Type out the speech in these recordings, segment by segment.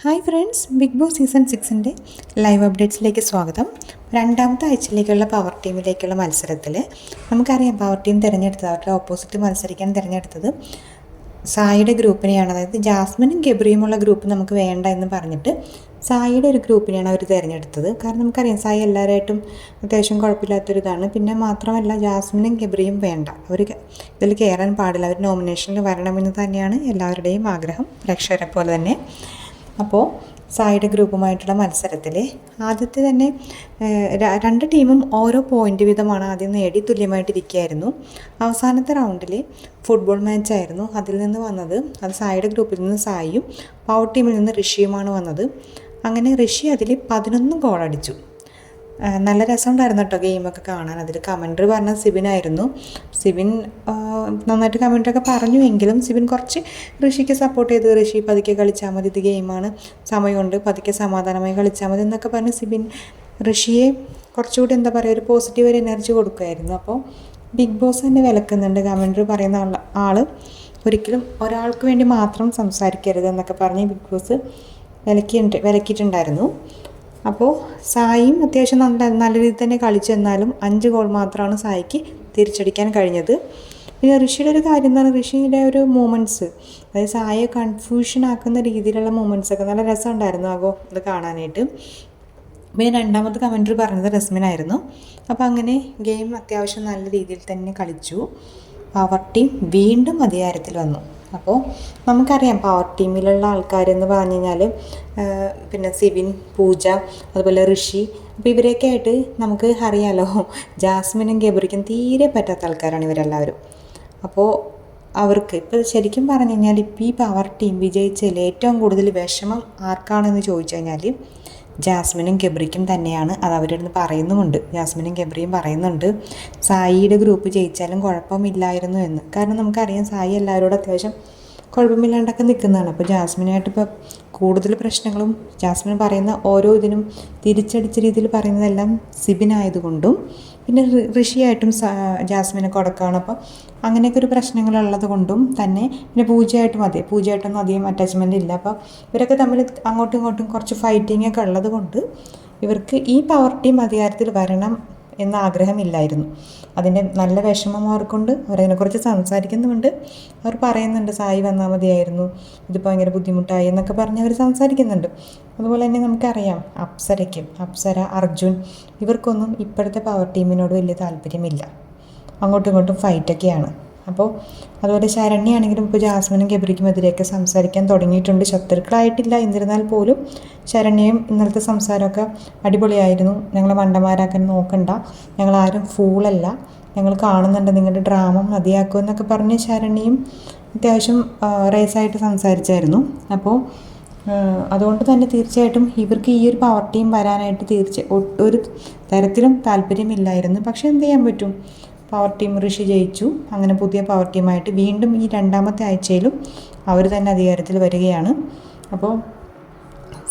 Hi friends, big boss season 6ൻ്റെ live അപ്ഡേറ്റ്സിലേക്ക് സ്വാഗതം. രണ്ടാമത്തെ ആഴ്ചയിലേക്കുള്ള പവർ ടീമിലേക്കുള്ള മത്സരത്തിൽ നമുക്കറിയാം, പവർ ടീം തിരഞ്ഞെടുത്തത്, അവരുടെ ഓപ്പോസിറ്റ് മത്സരിക്കാൻ തിരഞ്ഞെടുത്തത് സായിയുടെ ഗ്രൂപ്പിനെയാണ്. അതായത് ജാസ്മിനും ഗബ്രിയുമുള്ള ഗ്രൂപ്പ് നമുക്ക് വേണ്ട എന്ന് പറഞ്ഞിട്ട് സായിയുടെ ഒരു ഗ്രൂപ്പിനെയാണ് അവർ തിരഞ്ഞെടുത്തത്. കാരണം നമുക്കറിയാം, സായി എല്ലാവരായിട്ടും അത്യാവശ്യം കുഴപ്പമില്ലാത്തൊരിതാണ്. പിന്നെ മാത്രമല്ല, ജാസ്മിനും ഗബ്രിയും വേണ്ട, അവർ ഇതിൽ കയറാൻ പാടില്ല, അവർ നോമിനേഷനിൽ വരണമെന്ന് തന്നെയാണ് എല്ലാവരുടെയും ആഗ്രഹം, പ്രേക്ഷകരെ പോലെ തന്നെ. അപ്പോൾ സായിയുടെ ഗ്രൂപ്പുമായിട്ടുള്ള മത്സരത്തിൽ ആദ്യത്തെ തന്നെ രണ്ട് ടീമും ഓരോ പോയിൻ്റ് വീതമാണ് ആദ്യം നേടി തുല്യമായിട്ടിരിക്കുകയായിരുന്നു. അവസാനത്തെ റൗണ്ടിൽ ഫുട്ബോൾ മാച്ചായിരുന്നു. അതിൽ നിന്ന് വന്നത്, അത് സായിയുടെ ഗ്രൂപ്പിൽ നിന്ന് സായിയും പവർ ടീമിൽ നിന്ന് ഋഷിയുമാണ് വന്നത്. അങ്ങനെ ഋഷി അതിൽ 11 ഗോൾ അടിച്ചു. നല്ല രസമുണ്ടായിരുന്നു കേട്ടോ ഗെയിമൊക്കെ കാണാൻ. അതിൽ കമൻട്രി പറഞ്ഞ സിബിനായിരുന്നു. സിബിൻ നന്നായിട്ട് കമൻറ്റൊക്കെ പറഞ്ഞു, എങ്കിലും സിബിൻ കുറച്ച് ഋഷിക്ക് സപ്പോർട്ട് ചെയ്ത്, ഋഷി പതുക്കെ കളിച്ചാൽ മതി, ഇത് ഗെയിമാണ്, സമയമുണ്ട്, പതുക്കെ സമാധാനമായി കളിച്ചാൽ മതി എന്നൊക്കെ പറഞ്ഞ് സിബിൻ ഋഷിയെ കുറച്ചുകൂടി എന്താ പറയുക, ഒരു പോസിറ്റീവ് ഒരു എനർജി കൊടുക്കുമായിരുന്നു. അപ്പോൾ ബിഗ് ബോസ് തന്നെ വിലക്കുന്നുണ്ട്, കമൻട്രി പറയുന്ന ആൾ ഒരിക്കലും ഒരാൾക്ക് വേണ്ടി മാത്രം സംസാരിക്കരുത് എന്നൊക്കെ പറഞ്ഞ് ബിഗ് ബോസ് വിലക്കിയിട്ടുണ്ടായിരുന്നു. അപ്പോൾ സായിയും അത്യാവശ്യം നല്ല രീതിയിൽ തന്നെ കളിച്ചെന്നാലും 5 ഗോൾ മാത്രമാണ് സായിക്ക് തിരിച്ചടിക്കാൻ കഴിഞ്ഞത്. പിന്നെ ഋഷിയുടെ ഒരു കാര്യം എന്താണ്, ഋഷിയുടെ ഒരു മൂമെൻറ്റ്സ്, അതായത് സായിയെ കൺഫ്യൂഷൻ ആക്കുന്ന രീതിയിലുള്ള മൂമെൻറ്റ്സൊക്കെ നല്ല രസമുണ്ടായിരുന്നു ഇത് കാണാനായിട്ട്. പിന്നെ രണ്ടാമത്തെ കമൻട്രി പറഞ്ഞത് റസ്മിനായിരുന്നു. അപ്പോൾ അങ്ങനെ ഗെയിം അത്യാവശ്യം നല്ല രീതിയിൽ തന്നെ കളിച്ചു. പവർ ടീം വീണ്ടും അധികാരത്തിൽ വന്നു. അപ്പോൾ നമുക്കറിയാം, പവർ ടീമിലുള്ള ആൾക്കാരെന്ന് പറഞ്ഞു കഴിഞ്ഞാൽ പിന്നെ സിബിൻ, പൂജ, അതുപോലെ ഋഷി, അപ്പോൾ ഇവരെയൊക്കെ ആയിട്ട് നമുക്ക് അറിയാമല്ലോ, ജാസ്മിനും ഗബ്രിക്കും തീരെ പറ്റാത്ത ആൾക്കാരാണ് ഇവരെല്ലാവരും. അപ്പോൾ അവർക്ക് ഇപ്പോൾ ശരിക്കും പറഞ്ഞു കഴിഞ്ഞാൽ ഇപ്പോൾ ഈ പവർ ടീം വിജയിച്ചതിൽ ഏറ്റവും കൂടുതൽ വിഷമം ആർക്കാണെന്ന് ചോദിച്ചു കഴിഞ്ഞാൽ ജാസ്മിനും ഗബ്രിക്കും തന്നെയാണ്. അത് അവരുടെ അടുത്ത് പറയുന്നുമുണ്ട്, ജാസ്മിനും ഗബ്രിയും പറയുന്നുണ്ട് സായിയുടെ ഗ്രൂപ്പ് ജയിച്ചാലും കുഴപ്പമില്ലായിരുന്നു എന്ന്. കാരണം നമുക്കറിയാം, സായി എല്ലാവരോടും അത്യാവശ്യം കുഴപ്പമില്ലാണ്ടൊക്കെ നിൽക്കുന്നതാണ്. അപ്പോൾ ജാസ്മിനായിട്ട് ഇപ്പോൾ കൂടുതൽ പ്രശ്നങ്ങളും ജാസ്മിൻ പറയുന്ന ഓരോ ഇതിനും തിരിച്ചടിച്ച രീതിയിൽ പറയുന്നതെല്ലാം സിബിനായതുകൊണ്ടും പിന്നെ ഋഷിയായിട്ടും ജാസ്മിനെ കൊടുക്കുകയാണ്. അപ്പോൾ അങ്ങനെയൊക്കെ ഒരു പ്രശ്നങ്ങളുള്ളത് കൊണ്ടും തന്നെ, പിന്നെ പൂജയായിട്ടൊന്നും അധികം അറ്റാച്ച്മെൻ്റ് ഇല്ല. അപ്പോൾ ഇവരൊക്കെ തമ്മിൽ അങ്ങോട്ടും ഇങ്ങോട്ടും കുറച്ച് ഫൈറ്റിംഗ് ഒക്കെ ഉള്ളത് കൊണ്ട് ഇവർക്ക് ഈ പവർ ടീം അധികാരത്തിൽ വരണം എന്ന ആഗ്രഹമില്ലായിരുന്നു. അതിൻ്റെ നല്ല വിഷമം അവർക്കുണ്ട്. അവരതിനെക്കുറിച്ച് സംസാരിക്കുന്നുമുണ്ട്. അവർ പറയുന്നുണ്ട് സായി വന്നാൽ മതിയായിരുന്നു, ഇതിപ്പോൾ ഭയങ്കര ബുദ്ധിമുട്ടായി എന്നൊക്കെ പറഞ്ഞ് അവർ സംസാരിക്കുന്നുണ്ട്. അതുപോലെ തന്നെ നമുക്കറിയാം, അപ്സര, അർജുൻ, ഇവർക്കൊന്നും ഇപ്പോഴത്തെ പവർ ടീമിനോട് വലിയ താല്പര്യമില്ല. അങ്ങോട്ടും ഇങ്ങോട്ടും ഫൈറ്റൊക്കെയാണ്. അപ്പോൾ അതുപോലെ ശരണ്യാണെങ്കിലും ഇപ്പോൾ ജാസ്മിനും ഗബ്രിക്കും എതിരെയൊക്കെ സംസാരിക്കാൻ തുടങ്ങിയിട്ടുണ്ട്. ശത്രുക്കളായിട്ടില്ല, എന്നിരുന്നാൽ പോലും ശരണ്യയും ഇന്നലത്തെ സംസാരമൊക്കെ അടിപൊളിയായിരുന്നു. ഞങ്ങളെ മണ്ടന്മാരാക്കാൻ നോക്കണ്ട, ഞങ്ങളാരും ഫൂളല്ല, ഞങ്ങൾ കാണുന്നുണ്ട്, നിങ്ങളുടെ ഡ്രാമ മതിയാക്കും എന്നൊക്കെ പറഞ്ഞ് ശരണ്യയും അത്യാവശ്യം റേസായിട്ട് സംസാരിച്ചായിരുന്നു. അപ്പോൾ അതുകൊണ്ട് തന്നെ തീർച്ചയായിട്ടും ഇവർക്ക് ഈ ഒരു പവർ ടീം വരാനായിട്ട് ഒരു തരത്തിലും താല്പര്യമില്ലായിരുന്നു. പക്ഷേ എന്ത് ചെയ്യാൻ പറ്റും, പവർ ടീം ഋഷി ജയിച്ചു. അങ്ങനെ പുതിയ പവർ ടീമായിട്ട് വീണ്ടും ഈ രണ്ടാമത്തെ ആഴ്ചയിലും അവർ തന്നെ അധികാരത്തിൽ വരികയാണ്. അപ്പോൾ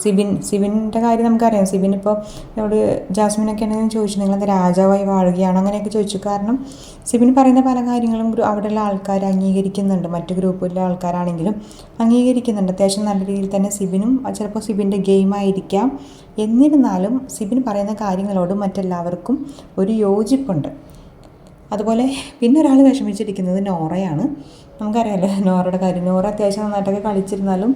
സിബിൻ്റെ കാര്യം നമുക്കറിയാം. സിബിൻ ഇപ്പോൾ എന്നോട് ജാസ്മിനൊക്കെ ആണെങ്കിലും ചോദിച്ചു, നിങ്ങളെന്താ രാജാവായി വാഴുകയാണ് അങ്ങനെയൊക്കെ ചോദിച്ചു. കാരണം സിബിൻ പറയുന്ന പല കാര്യങ്ങളും അവിടെയുള്ള ആൾക്കാർ അംഗീകരിക്കുന്നുണ്ട്, മറ്റു ഗ്രൂപ്പിലെ ആൾക്കാരാണെങ്കിലും അംഗീകരിക്കുന്നുണ്ട്. അത്യാവശ്യം നല്ല രീതിയിൽ തന്നെ സിബിനും, ചിലപ്പോൾ സിബിൻ്റെ ഗെയിമായിരിക്കാം, എന്നിരുന്നാലും സിബിൻ പറയുന്ന കാര്യങ്ങളോട് മറ്റെല്ലാവർക്കും ഒരു യോജിപ്പുണ്ട്. അതുപോലെ പിന്നെ ഒരാൾ വിഷമിച്ചിരിക്കുന്നത് നോറയാണ്. നമുക്കറിയാമല്ലോ നോറയുടെ കാര്യം. നോറ അത്യാവശ്യം നന്നായിട്ടൊക്കെ കളിച്ചിരുന്നാലും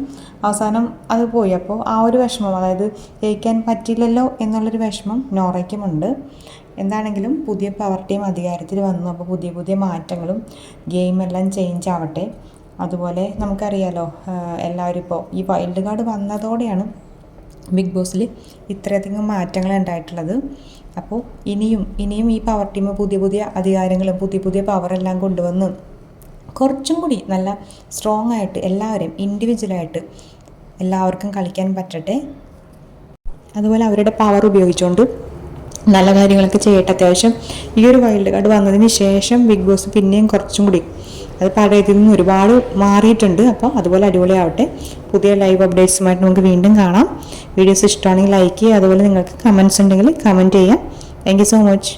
അവസാനം അത് പോയി. അപ്പോൾ ആ ഒരു വിഷമം, അതായത് ജയിക്കാൻ പറ്റില്ലല്ലോ എന്നുള്ളൊരു വിഷമം നോറയ്ക്കുമുണ്ട്. എന്താണെങ്കിലും പുതിയ പവർ ടീം അധികാരത്തിൽ വന്നു. അപ്പോൾ പുതിയ മാറ്റങ്ങളും ഗെയിമെല്ലാം ചേഞ്ച് ആവട്ടെ. അതുപോലെ നമുക്കറിയാമല്ലോ, എല്ലാവരും ഇപ്പോൾ ഈ വൈൽഡ് കാർഡ് വന്നതോടെയാണ് ബിഗ് ബോസിൽ ഇത്രയധികം മാറ്റങ്ങൾ ഉണ്ടായിട്ടുള്ളത്. അപ്പോൾ ഇനിയും ഈ പവർ ടീം പുതിയ അധികാരങ്ങളും പുതിയ പവറെല്ലാം കൊണ്ടുവന്ന് കുറച്ചും കൂടി നല്ല സ്ട്രോങ് ആയിട്ട് എല്ലാവരെയും ഇൻഡിവിജ്വലായിട്ട് എല്ലാവർക്കും കളിക്കാൻ പറ്റട്ടെ. അതുപോലെ അവരുടെ പവർ ഉപയോഗിച്ചുകൊണ്ട് നല്ല കാര്യങ്ങളൊക്കെ ചെയ്യട്ടെ. അത്യാവശ്യം ഈ ഒരു വൈൽഡ് കാർഡ് വന്നതിന് ശേഷം ബിഗ് ബോസ് പിന്നെയും കുറച്ചും കൂടി അത് പഴയതിൽ നിന്ന് ഒരുപാട് മാറിയിട്ടുണ്ട്. അപ്പോൾ അതുപോലെ അടിപൊളിയാവട്ടെ. പുതിയ ലൈവ് അപ്ഡേറ്റ്സുമായിട്ട് നമുക്ക് വീണ്ടും കാണാം. വീഡിയോസ് ഇഷ്ടമാണെങ്കിൽ ലൈക്ക് ചെയ്യുക. അതുപോലെ നിങ്ങൾക്ക് കമൻറ്റ്സ് ഉണ്ടെങ്കിൽ കമൻറ്റ് ചെയ്യാം. Thank you so much.